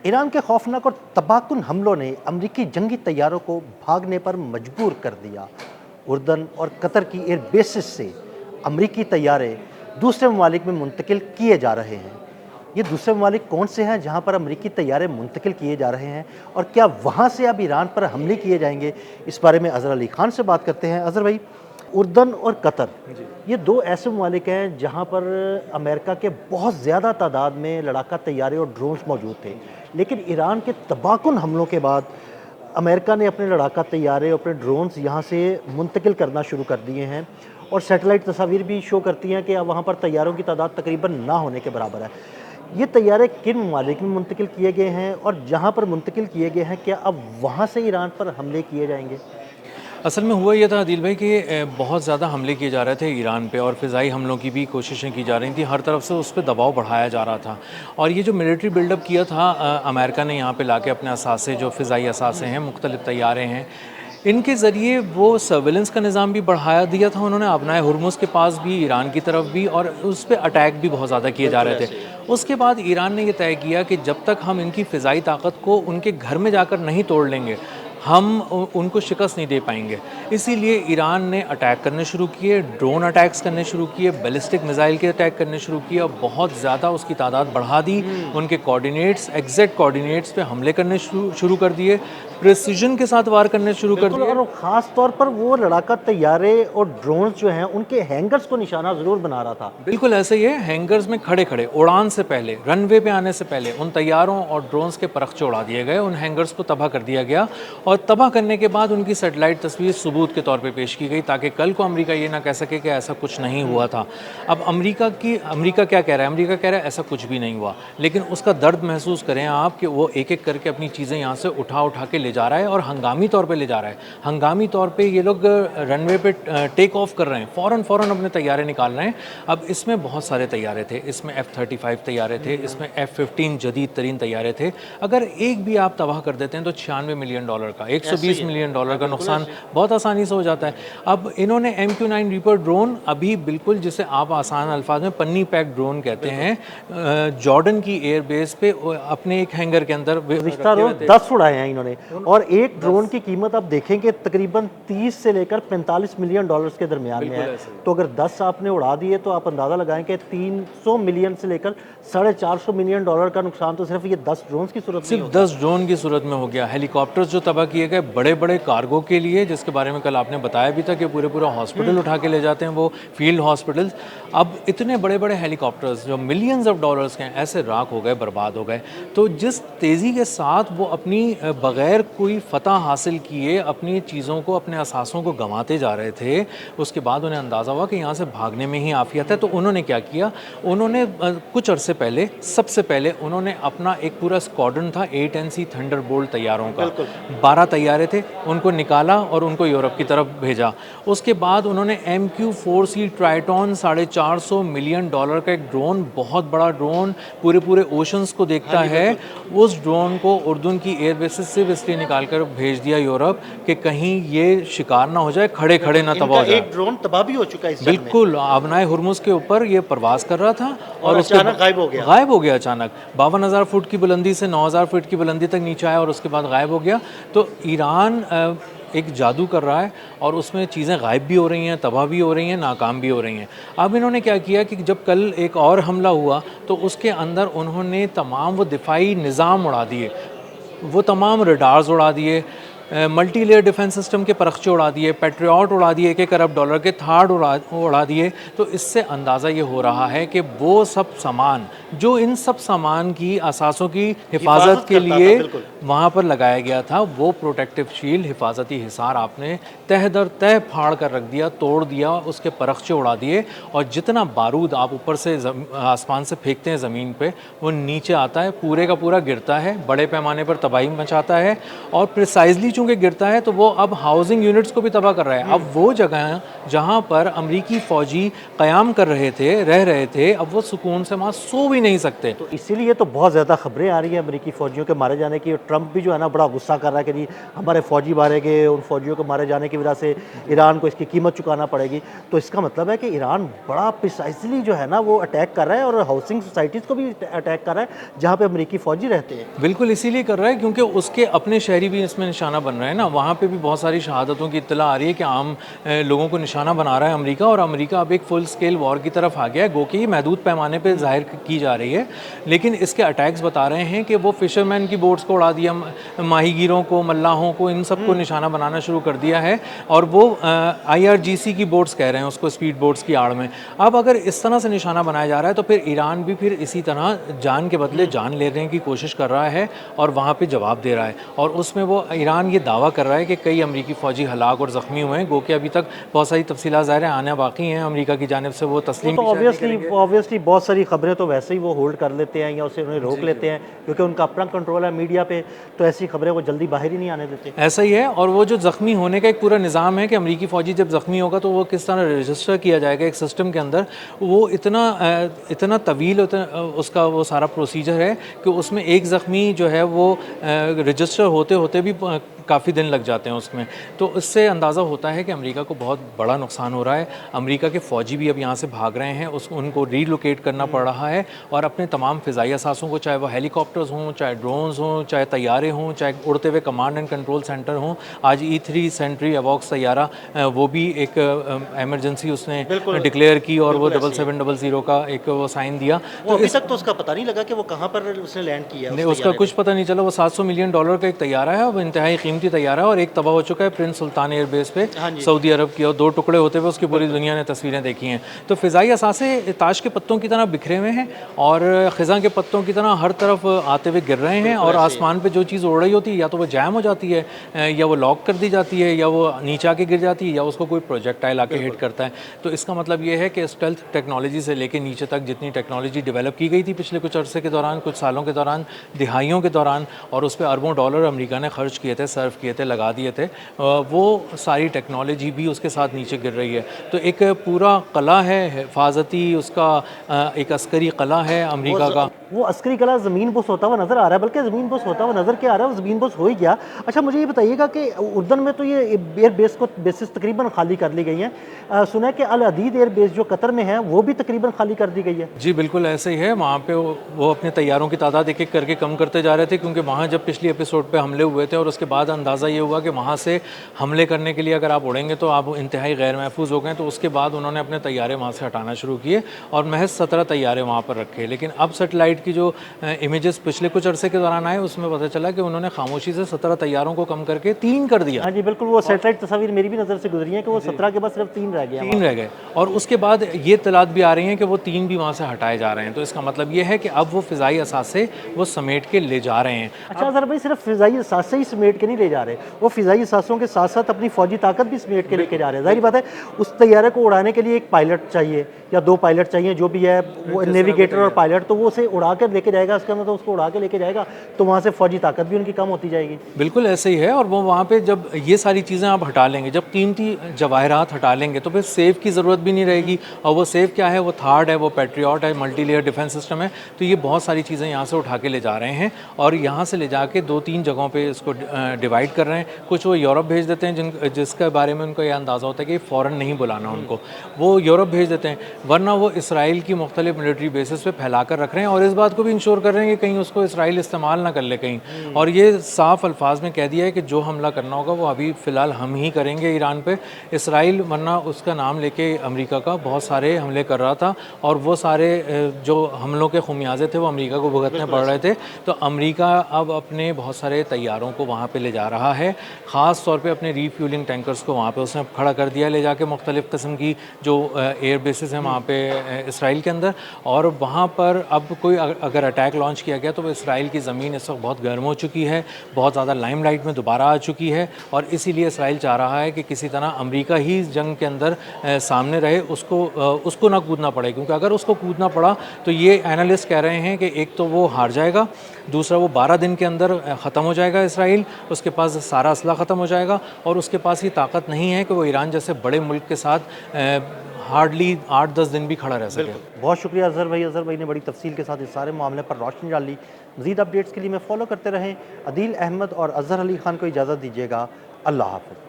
Iran के खौफनाक और तबाहकुन हमलों ने अमरीकी जंगी तैयारों को भागने पर मजबूर कर दिया। उर्दन और कतर की एयर बेसिस से अमरीकी तैयारे दूसरे ममालिक में मुंतकिल किए जा रहे हैं। ये दूसरे ममालिक कौन से हैं जहां पर अमरीकी तैयारे मुंतकिल किए जा रहे हैं, और क्या वहां से अब ईरान पर हमले किए जाएंगे? इस बारे में अज़हर अली खान से बात करते हैं। अज़हर भाई, उर्दन और कतर ये दो ऐसे ममालिक हैं जहां पर अमेरिका के बहुत ज़्यादा तादाद में लड़ाका तैयारे और ड्रोन्स मौजूद थे, लेकिन ईरान के तबाहकुन हमलों के बाद अमेरिका ने अपने लड़ाका तैयारे और अपने ड्रोन्स यहाँ से मुंतकिल करना शुरू कर दिए हैं, और सैटेलाइट तस्वीर भी शो करती हैं कि अब वहाँ पर तैयारों की तादाद तकरीबन ना होने के बराबर है। ये तैयारे किन ममालिक में मुंतकिल किए गए हैं, और जहाँ पर मुंतकिल किए गए हैं क्या अब वहाँ से ईरान पर हमले किए जाएंगे? असल में हुआ ये था आदिल भाई कि बहुत ज़्यादा हमले किए जा रहे थे ईरान पे, और फ़िज़ाई हमलों की भी कोशिशें की जा रही थी। हर तरफ से उस पर दबाव बढ़ाया जा रहा था, और ये जो मिलिट्री बिल्डअप किया था अमेरिका ने यहाँ पे लाके अपने असासे, जो फ़िज़ाई असासे हैं, मुख्तलिफ तैयारे हैं, इनके ज़रिए वो सर्वेलेंस का निज़ाम भी बढ़ाया दिया था उन्होंने। अपनाए हुर्मुज़ के पास भी, ईरान की तरफ भी, और उस पर अटैक भी बहुत ज़्यादा किए जा रहे थे। उसके बाद ईरान ने यह तय किया कि जब तक हम इनकी फ़िज़ाई ताकत को उनके घर में जाकर नहीं तोड़ लेंगे, हम उनको शिकस्त नहीं दे पाएंगे। इसीलिए ईरान ने अटैक करने शुरू किए, ड्रोन अटैक्स करने शुरू किए, बैलिस्टिक मिसाइल के अटैक करने शुरू किए, और बहुत ज़्यादा उसकी तादाद बढ़ा दी। उनके कोऑर्डिनेट्स, एग्जैक्ट कोऑर्डिनेट्स पे हमले करने शुरू कर दिए, प्रिसीजन के साथ वार करने शुरू कर दिए। और ख़ास तौर पर वो लड़ाका तैयारे और ड्रोन्स जो हैं उनके हैंगर्स को निशाना ज़रूर बना रहा था। बिल्कुल ऐसे ही है। हैंगर्स में खड़े खड़े, उड़ान से पहले, रनवे पे आने से पहले उन तैयारों और ड्रोन्स के परखचे उड़ा दिए गए, उन हैंगर्स को तबाह कर दिया गया, और तबाह करने के बाद उनकी सैटेलाइट तस्वीर सबूत के तौर पे पेश की गई, ताकि कल को अमेरिका ये ना कह सके कि ऐसा कुछ नहीं हुआ था। अब अमेरिका क्या कह रहा है? अमेरिका कह रहा है ऐसा कुछ भी नहीं हुआ, लेकिन उसका दर्द महसूस करें आप कि वो एक एक करके अपनी चीज़ें यहाँ से उठा के ले जा रहा है, और हंगामी तौर पे ले जा रहा है। हंगामी तौर पे ये लोग रनवे पे टेक ऑफ कर रहे हैं, फ़ौरन अपने तैयारे निकाल रहे हैं। अब इसमें बहुत सारे तैयारे थे, इसमें F-35 तैयारे थे, इसमें F-15 जदीद तरीन तैयारे थे। अगर एक भी आप तबाह कर देते हैं तो $96 मिलियन का, $120 मिलियन का नुकसान बहुत आसानी से हो जाता है। अब इन्होंने MQ-9 रीपर ड्रोन, अभी बिल्कुल जिसे आप आसान अल्फाज में पन्नी पैक ड्रोन कहते हैं, जॉर्डन की एयरबेस पे अपने एक हैंगर के अंदर 10 उड़ाए हैं इन्होंने, और एक ड्रोन की कीमत आप देखेंगे तकरीबन 30 से लेकर $45 मिलियन के दरमियान में है। तो अगर 10 आपने उड़ा दिए तो आप अंदाज़ा लगाएं कि 300 मिलियन से लेकर $450 मिलियन का नुकसान तो सिर्फ ये 10 ड्रोन की सूरत में, सिर्फ 10 ड्रोन की सूरत में हो गया। हेलीकॉप्टर्स जो तबाह किए गए बड़े बड़े कार्गो के लिए, जिसके बारे में कल आपने बताया भी था कि पूरा हॉस्पिटल उठा के ले जाते हैं वो फील्ड हॉस्पिटल्स। अब इतने बड़े बड़े हेलीकॉप्टर्स जो मिलियंस ऑफ डॉलर्स के हैं, ऐसे राख हो गए, बर्बाद हो गए। तो जिस तेज़ी के साथ वो अपनी बग़ैर कोई फ़तह हासिल किए अपनी चीज़ों को, अपने असासों को गंवाते जा रहे थे, उसके बाद उन्हें अंदाज़ा हुआ कि यहाँ से भागने में ही आफियत है। तो उन्होंने क्या किया? उन्होंने कुछ अरसे पहले, सबसे पहले उन्होंने अपना एक पूरा स्क्वाड्रन था 8NC थंडरबोल्ट तैयारों का, 12 तैयारे थे, उनको निकाला और उनको यूरोप की तरफ भेजा। उसके बाद उन्होंने MQ-4C ट्राइटॉन $450 मिलियन का एक ड्रोन, बहुत बड़ा ड्रोन, पूरे ओशंस को देखता है, उस ड्रोन को उर्दन की एयरबेसिस से इसलिए निकाल कर भेज दिया यूरोप कि कहीं ये शिकार ना हो जाए, खड़े खड़े ना तबाह हो जाए। एक ड्रोन तबाह भी हो चुका है इस बिल्कुल, अपनाए हुर्मुज़ के ऊपर ये प्रवास कर रहा था और अचानक गायब हो गया अचानक। 52,000 फुट की बुलंदी से 9,000 फुट की बुलंदी तक नीचे आया और उसके बाद गायब हो गया। तो ईरान एक जादू कर रहा है, और उसमें चीज़ें गायब भी हो रही हैं, तबाह भी हो रही हैं, नाकाम भी हो रही हैं। अब इन्होंने क्या किया कि जब कल एक और हमला हुआ तो उसके अंदर उन्होंने तमाम वो दिफाई निज़ाम उड़ा दिए, वो तमाम रडार्स उड़ा दिए, मल्टी लेयर डिफेंस सिस्टम के परखचे उड़ा दिए, पेट्रियट उड़ा दिए $1 अरब के, थार्ड उड़ा दिए। तो इससे अंदाज़ा ये हो रहा है कि वो सब सामान जो इन सब सामान की असासों की हिफाजत के लिए वहाँ पर लगाया गया था, वो प्रोटेक्टिव शील्ड, हिफाजती हिसार आपने तह दर तह फाड़ कर रख दिया, तोड़ दिया, उसके परखचे उड़ा दिए, और जितना बारूद आप ऊपर से आसमान से फेंकते हैं ज़मीन पे, वो नीचे आता है, पूरे का पूरा गिरता है, बड़े पैमाने पर तबाही मचाता है, और प्रिसाइजली चूँकि गिरता है तो वो अब हाउसिंग यूनिट्स को भी तबाह कर रहा है। अब वो जगह जहाँ पर अमरीकी फ़ौजी क़याम कर रहे थे, रह रहे थे, अब वो सुकून से वहाँ सो भी नहीं सकते। तो इसीलिए तो बहुत ज़्यादा खबरें आ रही हैं अमेरिकी फ़ौजियों के मारे जाने की, और ट्रंप भी जो है ना बड़ा गुस्सा कर रहा है कि जी हमारे फ़ौजी मारे गए, उन फ़ौजियों के मारे जाने की वजह से ईरान को इसकी कीमत चुकाना पड़ेगी। तो इसका मतलब है कि ईरान बड़ा प्रिसाइसली जो है ना वो अटैक कर रहा है, और हाउसिंग सोसाइटीज़ को भी अटैक कर रहा है जहाँ पे अमेरिकी फ़ौजी रहते हैं। बिल्कुल इसीलिए कर रहा है क्योंकि उसके अपने शहरी भी इसमें निशाना बन रहे हैं ना। वहाँ पे भी बहुत सारी शहादतों की इत्तला आ रही है कि आम लोगों को निशाना बना रहा है अमेरिका, और अमेरिका अब एक फुल स्केल वॉर की तरफ आ गया है। गो कि ये महदूद पैमाने पे ज़ाहिर की जा रही है, लेकिन इसके अटैक्स बता रहे हैं कि वो फिशरमैन की बोट्स को उड़ा दिया, माहीगीरों को, मल्लाहों को, इन सबको निशाना बनाना शुरू कर दिया है। और वो IRGC की बोट्स कह रहे हैं उसको, स्पीड बोट्स की आड़ में। अब अगर इस तरह से निशाना बनाया जा रहा है तो फिर ईरान भी फिर इसी तरह जान के बदले जान लेने की कोशिश कर रहा है और वहाँ पे जवाब दे रहा है। और उसमें वो ईरान ये दावा कर रहा है कि कई अमरीकी फ़ौजी हलाक और ज़ख्मी हुए हैं। गो कि अभी तक बहुत सारी तफसीलात ज़ाहिर है आना बाकी हैं, अमेरिका की जानिब से वो तस्लीम तो भी शायद नहीं ऑब्वियसली करेंगे। बहुत सारी खबरें तो वैसे ही वो होल्ड कर लेते हैं या उसे उन्हें रोक लेते हैं, क्योंकि उनका अपना कंट्रोल है मीडिया पे, तो ऐसी खबरें वो जल्दी बाहर ही नहीं आने देते। ऐसा ही है। और वो जो ज़ख्मी होने का एक पूरा निज़ाम है कि अमरीकी फ़ौजी जब ज़ख्मी होगा तो वो किस तरह रजिस्टर किया जाएगा एक सिस्टम के अंदर, वो इतना तवील उसका वो सारा प्रोसीजर है कि उसमें एक ज़ख्मी जो है वो रजिस्टर होते होते भी काफ़ी दिन लग जाते हैं उसमें। तो इससे अंदाज़ा होता है कि अमेरिका को बहुत बड़ा नुकसान हो रहा है। अमेरिका के फ़ौजी भी अब यहाँ से भाग रहे हैं, उनको रीलोकेट करना पड़ रहा है, और अपने तमाम फ़िज़ाई असासों को, चाहे वो हेलीकॉप्टर्स हों, चाहे ड्रोन्स हों, चाहे तैयारे हों, चाहे उड़ते हुए कमांड एंड कंट्रोल सेंटर हों। आज E3 सेंट्री अवॉक्स तैयारा वो भी एक एमरजेंसी उसने डिक्लेयर की, और वो 7700 का एक वो साइन दिया। तो अभी तक तो उसका पता नहीं लगा कि वो कहाँ पर उसने लैंड किया है। नहीं, उसका कुछ पता नहीं चला। वो $700 मिलियन का एक तैयारा है, वो इंतहाई कीमती तैयारा है, और एक तबाह हो चुका है प्रिंस सुल्तान एयरबेस पे सऊदी अरब की, और 2 टुकड़े होते हुए उसकी पूरी दुनिया ने तस्वीरें देखी हैं। तो फ़िज़ाई असासे ताश के पत्तों की तरह बिखरे हुए हैं और ख़ज़ां के पत्तों की तरह हर तरफ आते हुए गिर रहे हैं, और आसमान पे जो चीज़ उड़ रही होती है या तो वो जैम हो जाती है, या वो लॉक कर दी जाती है, या वो नीचे आके गिर जाती है, या उसको कोई प्रोजेक्टाइल आके हिट करता है। तो इसका मतलब ये है कि स्टेल्थ टेक्नोलॉजी से लेके नीचे तक जितनी टेक्नोलॉजी डेवलप की गई थी पिछले कुछ अरसे के दौरान, कुछ सालों के दौरान, दिहाइयों के दौरान, और उस पर अरबों डॉलर अमेरिका ने खर्च किए थे, सर्व किए थे, लगा दिए थे, वो सारी टेक्नोलॉजी भी उसके साथ नीचे गिर रही है। तो एक पूरा कला है हिफाजती, उसका एक अस्करी कला है अमेरिका का। वो अस्करी कला ज़मीन बोस होता हुआ नज़र आ रहा है, बल्कि ज़मीन बोस होता हुआ नज़र क्या आ रहा है, वो ज़मीन बोस हो ही गया। अच्छा, मुझे ये बताइएगा कि उर्दन में तो ये एयर बेसिस तकरीबन खाली कर ली गई हैं। सुना है कि अल अदीद एयर बेस जो कतर में है वो भी तकरीबन खाली कर दी गई है। जी बिल्कुल ऐसे ही है। वहाँ पे वो अपने तैयारों की तादाद एक एक करके कम करते जा रहे थे, क्योंकि वहाँ जब पिछली एपिसोड पे हमले हुए थे और उसके बाद अंदाज़ा ये हुआ कि वहाँ से हमले करने के लिए अगर आप उड़ेंगे तो आप इंतहाई गैर महफूज हो गए। तो उसके बाद उन्होंने अपने तैयारे वहाँ से हटाना शुरू किए और महज 17 तैयारे वहाँ पर रखे। लेकिन अब सेटेलाइट की जो इमेजेस पिछले कुछ अरसे के दौरान आए उसमें पता चला कि उन्होंने खामोशी से 17 तैयारों को कम करके 3 कर दिया। हाँ जी बिल्कुल, वो सेटेलाइट तस्वीर मेरी भी नज़र से गुजरी है कि वो 17 के बाद सिर्फ 3 रह गए। 3 रह गए, और उसके बाद ये इत्तलात भी आ रही हैं कि वो 3 भी वहाँ से हटाए जा रहे हैं। तो इसका मतलब ये है कि अब वो फ़िज़ाई असासे वो समेट के ले जा रहे हैं। अच्छा सर भाई, सिर्फ फ़िज़ाई असासे ही समेट के नहीं ले जा रहे, वो फ़िज़ाई असासों के साथ साथ अपनी फ़ौजी ताकत भी समेट के लेके जा रहे हैं। जाहिर बात है उस तैयारे को उड़ाने के लिए एक पायलट चाहिए या 2 पायलट चाहिए, जो भी है वो नेविगेटर और पायलट, तो वो उसे उड़ा कर लेके जाएगा, उसके अंदर तो उसको उड़ा के लेके जाएगा, तो वहाँ से फ़ौजी ताकत भी उनकी कम होती जाएगी। बिल्कुल ऐसे ही है। और वो वहाँ पे जब ये सारी चीज़ें आप हटा लेंगे, जब कीमती जवाहरात हटा लेंगे, तो फिर सेफ की ज़रूरत भी नहीं रहेगी। और वो सेफ क्या है, वो थार्ड है, वो पैट्रियट है, मल्टी लेयर डिफेंस सिस्टम है। तो ये बहुत सारी चीज़ें यहाँ से उठा के ले जा रहे हैं और यहाँ से ले जाके 2-3 जगहों पे इसको डिवाइड कर रहे हैं। कुछ वो यूरोप भेज देते हैं जिसके बारे में उनको ये अंदाज़ा होता है कि फ़ौरन नहीं बुलाना उनको, वो यूरोप भेज देते हैं, वरना वो इसराइल की मुख्तलिफ मिलिट्री बेसिस पे फैला कर रख रहे हैं। और इस बात को भी इंश्योर कर रहे हैं कि कहीं उसको इसराइल इस्तेमाल ना कर ले कहीं। और ये साफ अल्फाज में कह दिया है कि जो हमला करना होगा वो अभी फ़िलहाल हम ही करेंगे ईरान पे। इसराइल वरना उसका नाम लेके अमेरिका का बहुत सारे हमले कर रहा था, और वो सारे जो हमलों के खुमियाजे थे वो अमेरिका को भुगतने पड़ रहे थे। तो अमेरिका अब अपने बहुत सारे तैयारों को वहाँ पे ले जा रहा है, ख़ास तौर पे अपने रीफ्यूलिंग टैंकर्स को वहाँ पे उसने खड़ा कर दिया ले जाके मुख्तलिफ़ किस्म की जो एयर बेसिस हैं वहाँ पे इसराइल के अंदर। और वहाँ पर अब कोई अगर अटैक लॉन्च किया गया तो वो इसराइल की ज़मीन इस वक्त बहुत गर्म हो चुकी है, बहुत ज़्यादा लाइमलाइट में दोबारा आ चुकी है, और इसीलिए इसराइल चाह रहा है कि किसी तरह अमेरिका ही इस जंग के अंदर सामने रहे, उसको ना कूदना पड़े। क्योंकि अगर उसको कूदना पड़ा तो ये एनालिस्ट कह रहे हैं कि एक तो वो हार जाएगा, दूसरा वो 12 दिन के अंदर ख़त्म हो जाएगा इसराइल, उसके पास सारा असला ख़त्म हो जाएगा और उसके पास ये ताकत नहीं है कि वो ईरान जैसे बड़े मुल्क के साथ हार्डली 8-10 दिन भी खड़ा रह सके। बहुत शुक्रिया अज़हर भाई ने बड़ी तफसील के साथ इस सारे मामले पर रोशनी डाली। मज़ीद अपडेट्स के लिए मैं फॉलो करते रहें। अदील अहमद और अज़हर अली ख़ान को इजाज़त दीजिएगा। अल्लाह हाफ़िज़।